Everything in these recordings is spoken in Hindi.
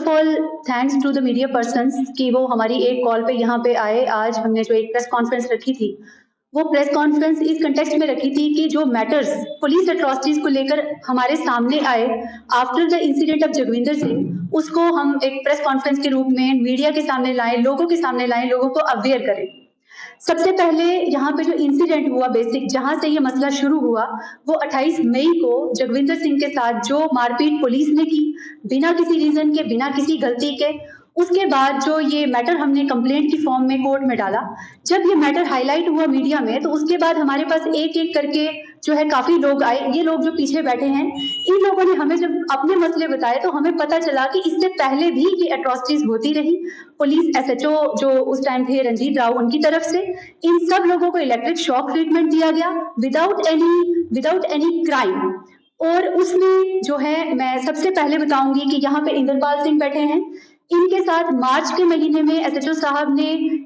All thanks to the media persons कि वो हमारी एक कॉल पे यहाँ पे आए। आज हमने जो एक प्रेस कॉन्फ्रेंस रखी थी, वो प्रेस कॉन्फ्रेंस इस कंटेक्स्ट में रखी थी कि जो मैटर्स पुलिस एट्रॉसिटीज को लेकर हमारे सामने आए after the incident of Jagvinder Singh, उसको हम एक प्रेस कॉन्फ्रेंस के रूप में मीडिया के सामने लाएं, लोगों के सामने लाएं, लोगों को अवेयर करें। सबसे पहले यहाँ पे जो इंसिडेंट हुआ, बेसिक जहां से ये मसला शुरू हुआ, वो 28 मई को जगविंदर सिंह के साथ जो मारपीट पुलिस ने की बिना किसी रीजन के, बिना किसी गलती के, उसके बाद जो ये मैटर हमने कंप्लेंट की फॉर्म में कोर्ट में डाला, जब ये मैटर हाईलाइट हुआ मीडिया में, तो उसके बाद हमारे पास एक एक करके जो है काफी लोग आए। ये लोग जो पीछे बैठे हैं, इन लोगों ने हमें जब अपने मसले बताए तो हमें पता चला कि इससे पहले भी ये एट्रॉसिटीज होती रही। पुलिस एसएचओ जो उस टाइम थे रंजीत राव, उनकी तरफ से इन सब लोगों को इलेक्ट्रिक शॉक ट्रीटमेंट दिया गया विदाउट एनी क्राइम। और उसमें जो है मैं सबसे पहले बताऊंगी कि यहाँ पे इंद्रपाल सिंह बैठे हैं, इनके साथ मार्च के महीने में एसएचओ साहब ने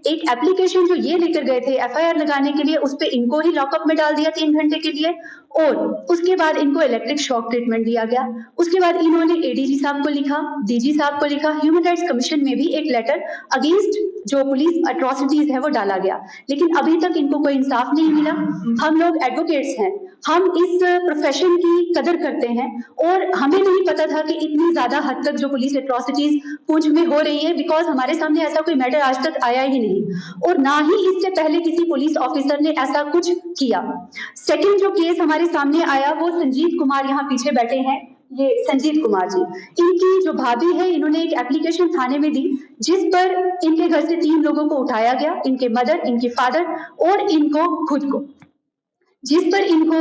एक एप्लीकेशन जो ये लेकर गए थे एफआईआर लगाने के लिए, उस पे इनको ही लॉकअप में डाल दिया 3 घंटे के लिए, और उसके बाद इनको इलेक्ट्रिक शॉक ट्रीटमेंट दिया गया। उसके बाद इन्होंने एडीजी साहब को लिखा, डीजी साहब को लिखा, ह्यूमन राइट्स कमीशन में भी एक लेटर अगेंस्ट जो पुलिस अट्रॉसिटीज है वो डाला गया, लेकिन अभी तक इनको कोई इंसाफ नहीं मिला। हम लोग एडवोकेट्स हैं, हम इस प्रोफेशन की कदर करते हैं, और हमें नहीं पता था कि इतनी ज्यादा हद तक जो पुलिस एट्रॉसिटीज पुंछ में हो रही है, बिकॉज हमारे सामने ऐसा कोई मैटर आज तक आया ही नहीं, और ना ही इससे पहले किसी पुलिस ऑफिसर ने ऐसा कुछ किया। सेकंड जो केस हमारे सामने आया वो संजीत कुमार, यहाँ पीछे बैठे हैं, ये संजीत कुमार जी, इनकी जो भाभी है, इन्होंने एक एप्लीकेशन थाने में दी जिस पर इनके घर से 3 लोगों को उठाया गया, इनके मदर, इनके फादर और इनको खुद को, जिस पर इनको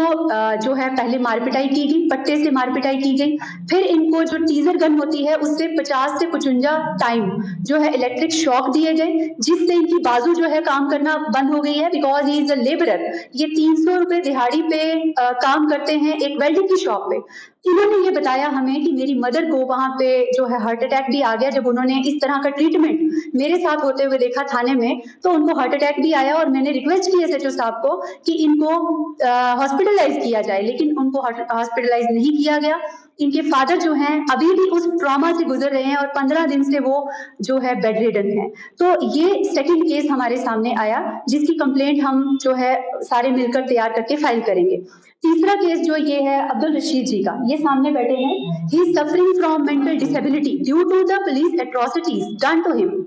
जो है पहले मारपिटाई की गई, पट्टे से मारपिटाई की गई, फिर इनको जो टीजर गन होती है उससे 50 से 55 टाइम जो है इलेक्ट्रिक शॉक दिए गए, जिससे इनकी बाजू जो है काम करना बंद हो गई है, because he is a labourer. ये 300 रुपए दिहाड़ी पे काम करते हैं एक वेल्डिंग की शॉप पे। इन्होंने ये बताया हमें कि मेरी मदर को वहां पे जो है हार्ट अटैक भी आ गया, जब उन्होंने इस तरह का ट्रीटमेंट मेरे साथ होते हुए देखा थाने में, तो उनको हार्ट अटैक भी आया, और मैंने रिक्वेस्ट की एसएचओ साहब को कि इनको हॉस्पिटलाइज किया जाए, लेकिन उनको हॉस्पिटलाइज नहीं किया गया। इनके फादर जो हैं अभी भी उस ट्रॉमा से गुजर रहे हैं और 15 दिन से वो जो है बेड रिडन है। तो ये सेकंड केस हमारे सामने आया, जिसकी कंप्लेंट हम जो है सारे मिलकर तैयार करके फाइल करेंगे। तीसरा केस जो ये है अब्दुल रशीद जी का, ये सामने बैठे हैं, he is suffering from mental disability due to the police atrocities done to him.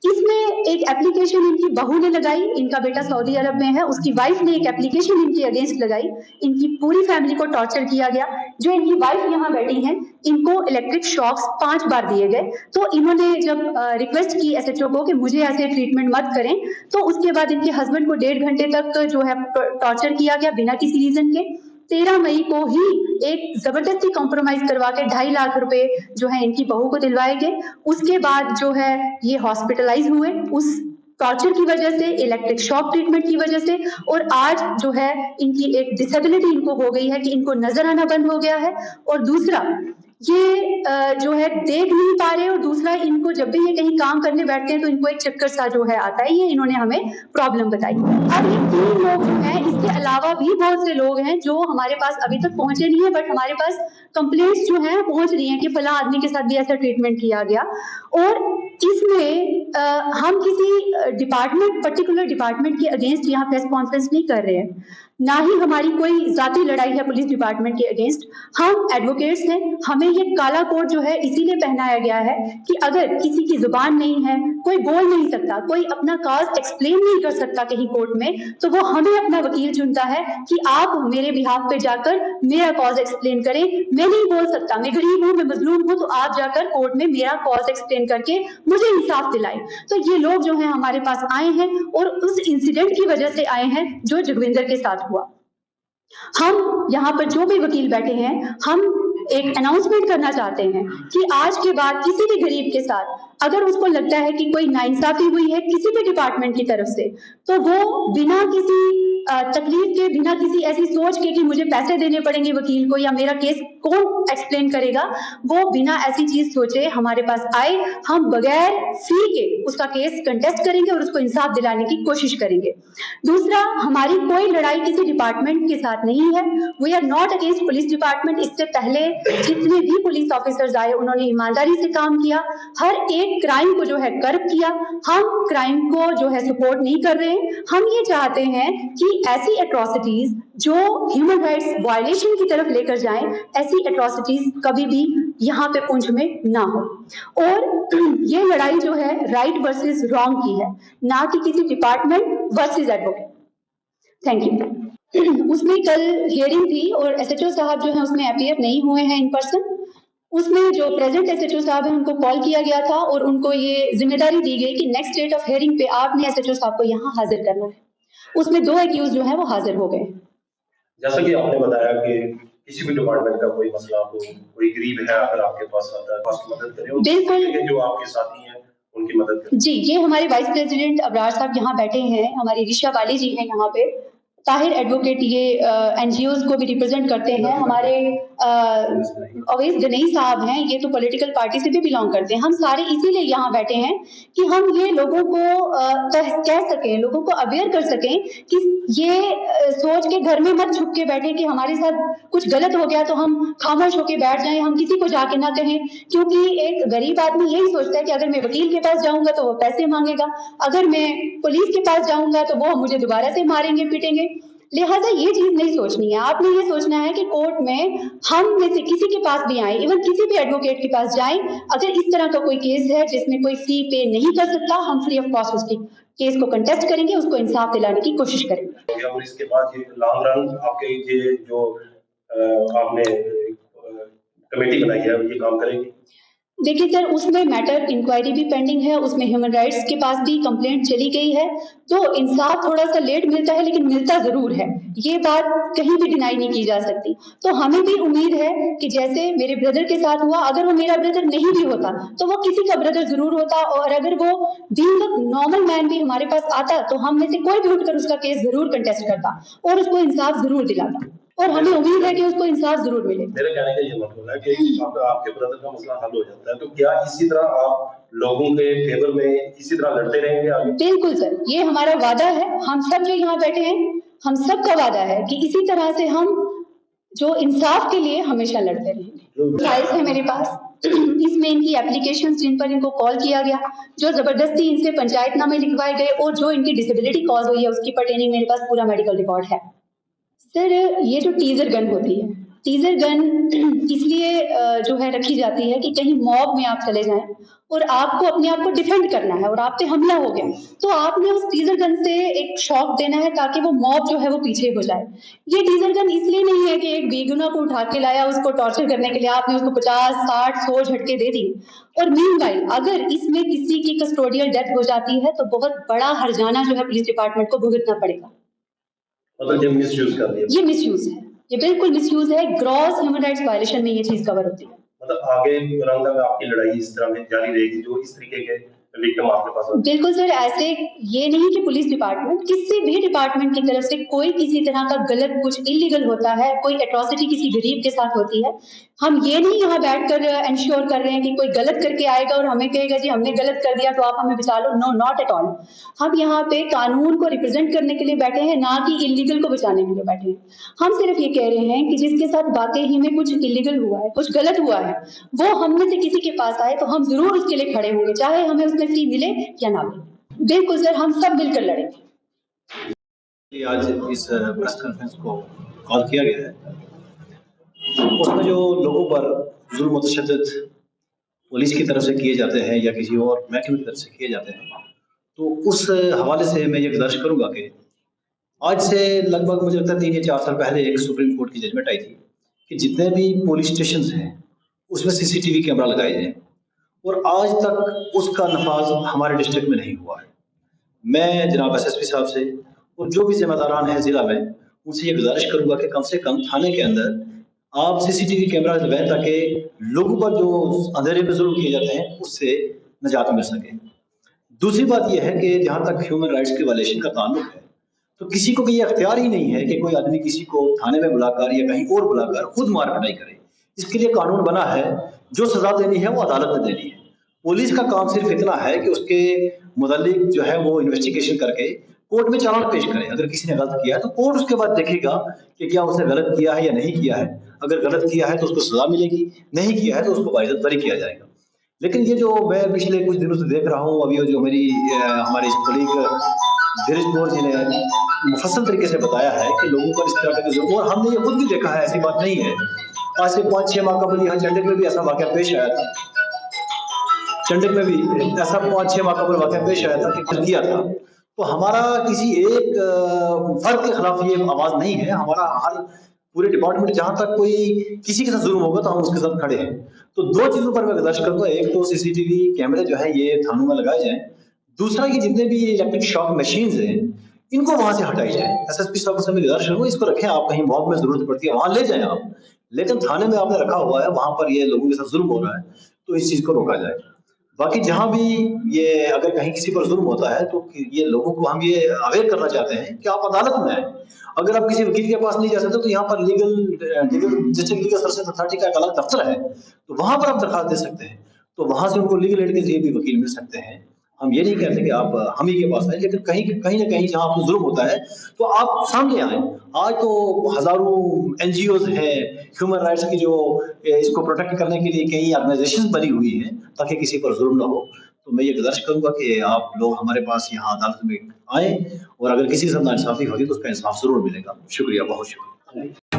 इसमें एक एप्लीकेशन इनकी बहू ने लगाई, इनका बेटा सऊदी अरब में है, उसकी वाइफ ने एक एप्लीकेशन इनके अगेंस्ट लगाई, इनकी पूरी फैमिली को टॉर्चर किया गया। जो इनकी वाइफ यहाँ बैठी हैं, इनको इलेक्ट्रिक शॉक्स 5 बार दिए गए। तो इन्होंने जब रिक्वेस्ट की एसएचओ को कि मुझे ऐसे ट्रीटमेंट मत करें, तो उसके बाद इनके हस्बैंड को 1.5 घंटे तक जो है टॉर्चर किया गया बिना किसी रीजन के। 13 मई को ही एक जबरदस्ती कॉम्प्रोमाइज करवा के 2.5 लाख रुपए जो है इनकी बहू को दिलवाए गए। उसके बाद जो है ये हॉस्पिटलाइज हुए उस टॉर्चर की वजह से, इलेक्ट्रिक शॉक ट्रीटमेंट की वजह से, और आज जो है इनकी एक डिसेबिलिटी इनको हो गई है कि इनको नजर आना बंद हो गया है, और दूसरा ये जो है देख नहीं पा रहे, और दूसरा इनको जब भी ये कहीं काम करने बैठते हैं तो इनको एक चक्कर सा जो है आता है। ये इन्होंने हमें प्रॉब्लम बताई। अब ये 3 लोग जो हैं, इसके अलावा भी बहुत से लोग हैं जो हमारे पास अभी तक पहुंचे नहीं है, बट हमारे पास कंप्लेंट्स जो हैं पहुंच रही हैं कि फला आदमी के साथ भी ऐसा ट्रीटमेंट किया गया। और इसमें हम किसी डिपार्टमेंट, पर्टिकुलर डिपार्टमेंट के अगेंस्ट यहाँ प्रेस कॉन्फ्रेंस नहीं कर रहे हैं, ना ही हमारी कोई जाती लड़ाई है पुलिस डिपार्टमेंट के अगेंस्ट। हम एडवोकेट्स हैं, हमें ये काला कोट जो है इसीलिए पहनाया गया है कि अगर किसी की जुबान नहीं है, कोई बोल नहीं सकता, कोई अपना काज एक्सप्लेन नहीं कर सकता कहीं कोर्ट में, तो वो हमें अपना वकील चुनता है कि आप मेरे बिहाफ पे जाकर मेरा कॉज एक्सप्लेन करें। मैं नहीं बोल सकता, मैं गरीब हूँ, मैं मजलूम हूँ, तो आप जाकर कोर्ट में मेरा कॉज एक्सप्लेन करके मुझे इंसाफ दिलाएं। तो ये लोग जो है हमारे पास आए हैं, और उस इंसिडेंट की वजह से आए हैं जो जगविंदर के साथ हुआ। हम यहाँ पर जो भी वकील बैठे हैं, हम एक अनाउंसमेंट करना चाहते हैं कि आज के बाद किसी भी गरीब के साथ अगर उसको लगता है कि कोई नाइंसाफी हुई है किसी भी डिपार्टमेंट की तरफ से, तो वो बिना किसी तकलीफ के, बिना किसी ऐसी सोच के कि मुझे पैसे देने पड़ेंगे वकील को या मेरा केस कौन एक्सप्लेन करेगा, वो बिना ऐसी चीज सोचे हमारे पास आए। हम बगैर फी के उसका केस कंटेस्ट करेंगे और उसको इंसाफ दिलाने की कोशिश करेंगे। दूसरा, हमारी कोई लड़ाई किसी डिपार्टमेंट के साथ नहीं है। We are not against police department. इससे पहले जितने भी पुलिस ऑफिसर्स आए उन्होंने ईमानदारी से काम किया, हर एक क्राइम को जो है कर्ब किया। हम क्राइम को जो है सपोर्ट नहीं कर रहे हैं। हम ये चाहते हैं कि ऐसी एट्रोसिटीज जो ह्यूमन राइट्स वायलेशन की तरफ लेकर जाएं, ऐसी एट्रोसिटीज कभी भी यहाँ पे पुंछ में ना हो। और ये लड़ाई जो है राइट वर्सेस रॉन्ग की है, ना कि किसी department versus advocate. Thank you. उसमें कल हियरिंग थी और एसएचओ साहब जो है उसमें अपीयर नहीं हुए हैं इन पर्सन। उसमें जो प्रेजेंट एसएचओ साहब है उनको कॉल किया गया था और उनको ये जिम्मेदारी दी गई कि नेक्स्ट डेट ऑफ हियरिंग पे आपने एसएचओ साहब को यहाँ हाजिर करना है। उसमें 2 एक्यूज जो है वो हाजिर हो गए। जैसा कि आपने बताया कि किसी भी डिपार्टमेंट का कोई मसला हो, कोई गरीब है अगर आपके पास आता है तो उसकी मदद करें। बिल्कुल, जो आपके साथी हैं उनकी मदद करें। जी, ये हमारे वाइस प्रेसिडेंट अबरार साहब यहाँ बैठे हैं, हमारी ऋषा वाली जी हैं यहाँ पे, ताहिर एडवोकेट ये एनजीओज को भी रिप्रेजेंट करते हैं, हमारे अवैस गनई साहब हैं, ये तो पॉलिटिकल पार्टी से भी बिलोंग करते हैं। हम सारे इसीलिए यहाँ बैठे हैं कि हम ये लोगों को कह सकें, लोगों को अवेयर कर सकें कि ये सोच के घर में मत छुप के बैठे कि हमारे साथ कुछ गलत हो गया तो हम खामोश होके बैठ जाएं, हम किसी को जाके ना कहें। क्योंकि एक गरीब आदमी यही सोचता है कि अगर मैं वकील के पास जाऊंगा तो वो पैसे मांगेगा, अगर मैं पुलिस के पास जाऊंगा तो वो मुझे दोबारा से मारेंगे पीटेंगे। लिहाजा ये चीज नहीं सोचनी है, आपने ये सोचना है कि कोर्ट में हम में से किसी के पास भी आए, इवन किसी भी एडवोकेट के पास जाएं, अगर इस तरह का कोई केस है जिसमें कोई फी पे नहीं कर सकता, हम फ्री ऑफ कॉस्ट उसकी केस को कंटेस्ट करेंगे, उसको इंसाफ दिलाने की कोशिश करेंगे। और इसके बाद ये लॉन्ग रन आपके ये जो आपने कमेटी बनाई है ये काम करेगी? देखिए सर, उसमें मैटर इंक्वायरी भी पेंडिंग है, उसमें ह्यूमन राइट्स के पास भी कंप्लेंट चली गई है, तो इंसाफ थोड़ा सा लेट मिलता है लेकिन मिलता जरूर है, ये बात कहीं भी डिनाई नहीं की जा सकती। तो हमें भी उम्मीद है कि जैसे मेरे ब्रदर के साथ हुआ, अगर वो मेरा ब्रदर नहीं भी होता तो वो किसी का ब्रदर जरूर होता, और अगर वो बीइंग अ नॉर्मल मैन भी हमारे पास आता तो हम में से कोई भी उठकर उसका केस जरूर कंटेस्ट करता और उसको इंसाफ जरूर दिलाता, और हमें उम्मीद है कि उसको इंसाफ जरूर मिले। मेरे कहने का ये मतलब है कि आपके ब्रदर का मसला हल हो जाता है तो क्या इसी तरह आप लोगों के फेवर में इसी तरह लड़ते रहेंगे आगे? बिल्कुल सर, ये हमारा वादा है, हम सब जो यहाँ बैठे हैं हम सब का वादा है कि इसी तरह से हम जो इंसाफ के लिए हमेशा लड़ते रहेंगे। फाइल्स है मेरे पास, इसमें इनकी एप्लीकेशंस जिन पर इनको कॉल किया गया, जो जबरदस्ती इनसे पंचायतनामे लिखवाए गए और जो इनकी डिसेबिलिटी कॉज हुई है उसकी पर्टेनिंग मेरे पास पूरा मेडिकल रिकॉर्ड है। सर, ये जो टीजर गन होती है, टीजर गन इसलिए जो है रखी जाती है कि कहीं मॉब में आप चले जाएं और आपको अपने आप को डिफेंड करना है और आप पे हमला हो गया तो आपने उस टीजर गन से एक शॉक देना है ताकि वो मॉब जो है वो पीछे हो जाए। ये टीजर गन इसलिए नहीं है कि एक बेगुनाह को उठा के लाया, उसको टॉर्चर करने के लिए आपने उसको 50, 60, 100 झटके दे दी, और मीनवाइल अगर इसमें किसी की कस्टोडियल डेथ हो जाती है तो बहुत बड़ा हर्जाना जो है पुलिस डिपार्टमेंट को भुगतना पड़ेगा। मतलब ये मिसयूज कर दिया, ये मिसयूज है, ये बिल्कुल मिसयूज है, ग्रॉस ह्यूमन राइट्स वायलेशन में ये चीज कवर होती है। मतलब आगे रंगा में आपकी लड़ाई इस तरह की जारी रहेगी जो इस तरीके के विक्टिम आपके पास? बिल्कुल सर, ऐसे ये नहीं कि पुलिस डिपार्टमेंट, किसी भी डिपार्टमेंट की तरफ से कोई किसी तरह का गलत कुछ इलीगल होता है, कोई एट्रोसिटी किसी गरीब के साथ होती है, हम ये नहीं यहाँ बैठकर इंश्योर कर रहे हैं कि कोई गलत करके आएगा और हमें कहेगा जी हमने गलत कर दिया तो आप हमें बचा लो। No, not at all. हम यहाँ पे कानून को रिप्रेजेंट करने के लिए बैठे हैं, ना कि इलीगल को बचाने के लिए बैठे हैं। हम सिर्फ ये कह रहे हैं कि जिसके साथ वाकई ही में कुछ इलीगल हुआ है, कुछ गलत हुआ है, वो हम में से किसी के पास आए तो हम जरूर उसके लिए खड़े होंगे, चाहे हमें उसमें फी मिले या ना मिले। बिल्कुल सर, हम सब मिलकर लड़ेंगे। आज इस प्रेस कॉन्फ्रेंस को कॉल किया गया है, उसमें जो लोगों पर जुल्म और तशद्दुद पुलिस की तरफ से किए जाते हैं या किसी और महकमे की तरफ से किए जाते हैं, तो उस हवाले से मैं ये गुजारिश करूंगा कि आज से लगभग मुझे लगता है 3 या 4 साल पहले एक सुप्रीम कोर्ट की जजमेंट आई थी कि जितने भी पुलिस स्टेशन हैं उसमें CCTV कैमरा लगाए जाए, और आज तक उसका नफाज हमारे डिस्ट्रिक्ट में नहीं हुआ है। मैं जनाब SSP साहब से और जो भी जिम्मेदारान हैं जिला में, उनसे ये गुजारिश करूंगा कि कम से कम थाने के अंदर आप CCTV कैमरा लगाएं ताकि लोगों पर जो अंधेरे में जुल्म किए जाते हैं उससे निजात मिल सके। दूसरी बात यह है कि जहाँ तक ह्यूमन राइट्स के वायलेशन का ताल्लुक है, तो किसी को ये अख्तियार ही नहीं है कि कोई आदमी किसी को थाने में बुलाकर या कहीं और बुलाकर खुद मार पिटाई करे। इसके लिए कानून बना है, जो सजा देनी है वो अदालत ने देनी है। पुलिस का काम सिर्फ इतना है कि उसके मुतालिक जो है वो इन्वेस्टिगेशन करके कोर्ट में चालान पेश करे। अगर किसी ने गलत किया है तो कोर्ट उसके बाद देखेगा कि क्या उसने गलत किया है या नहीं किया है। अगर गलत किया है तो उसको सजा मिलेगी, नहीं किया है तो उसको बाइज्जत बरी किया जाएगा। लेकिन ये जो मैं पिछले कुछ दिनों से देख रहा हूँ, अभी जो मेरी हमारे कलीग धीरज कौर जी ने मुफस्सल तरीके से बताया है कि लोगों पर इस तरह का जो, और हमने ये खुद भी देखा है, ऐसी बात नहीं है। आज से 5-6 माह कबल यहाँ चंडीगढ़ में भी ऐसा वाक़या पेश आया था। चंडीगढ़ में भी ऐसा 5-6 माह कबल वाक़या पेश आया था कि किया था। तो हमारा किसी एक फर्द के खिलाफ ये आवाज नहीं है, हमारा हर पूरे डिपार्टमेंट जहां तक कोई किसी के साथ जुल्म होगा तो हम उसके साथ खड़े हैं। तो 2 चीजों पर मैं गुजारिश करूंगा, एक तो सीसीटीवी कैमरे जो है ये थानों में लगाए जाएं, दूसरा ये जितने भी इलेक्ट्रिक शॉक मशीन्स हैं इनको वहां से हटाई जाए। एसएसपी साहब से मैं गुजारिश करूंगा, इसको रखें आप, कहीं मॉब में जरूरत पड़ती है वहां ले जाएं आप, लेकिन थाने में आपने रखा हुआ है, वहां पर ये लोगों के साथ जुल्म हो रहा है, तो इस चीज को रोका जाए। बाकी जहां भी ये अगर कहीं किसी पर जुल्म होता है तो ये लोगों को हम ये अवेयर करना चाहते हैं कि आप अदालत में आए। अगर आप किसी वकील के पास नहीं जा सकते तो यहाँ पर डिस्ट्रिक्ट लीगल सर्विसेज अथॉरिटी का एक अलग दफ्तर है, तो वहां पर आप दरखास्त दे सकते हैं, तो वहां से उनको लीगल एड के जरिए भी वकील मिल सकते हैं। हम ये नहीं कहते कि आप हम ही के पास आए, लेकिन कहीं ना कहीं जहां आपको जुल्म होता है तो आप सामने आए। आज तो हजारों एनजीओज हैं, ह्यूमन राइट्स की जो इसको प्रोटेक्ट करने के लिए कई ऑर्गेनाइजेशन बनी हुई हैं ताकि किसी पर जुल्म ना हो। तो मैं ये गुजारिश करूंगा कि आप लोग हमारे पास यहाँ अदालत में आए, और अगर किसी के साथ नाइंसाफी होगी तो उसका इंसाफ जरूर मिलेगा। शुक्रिया, बहुत शुक्रिया।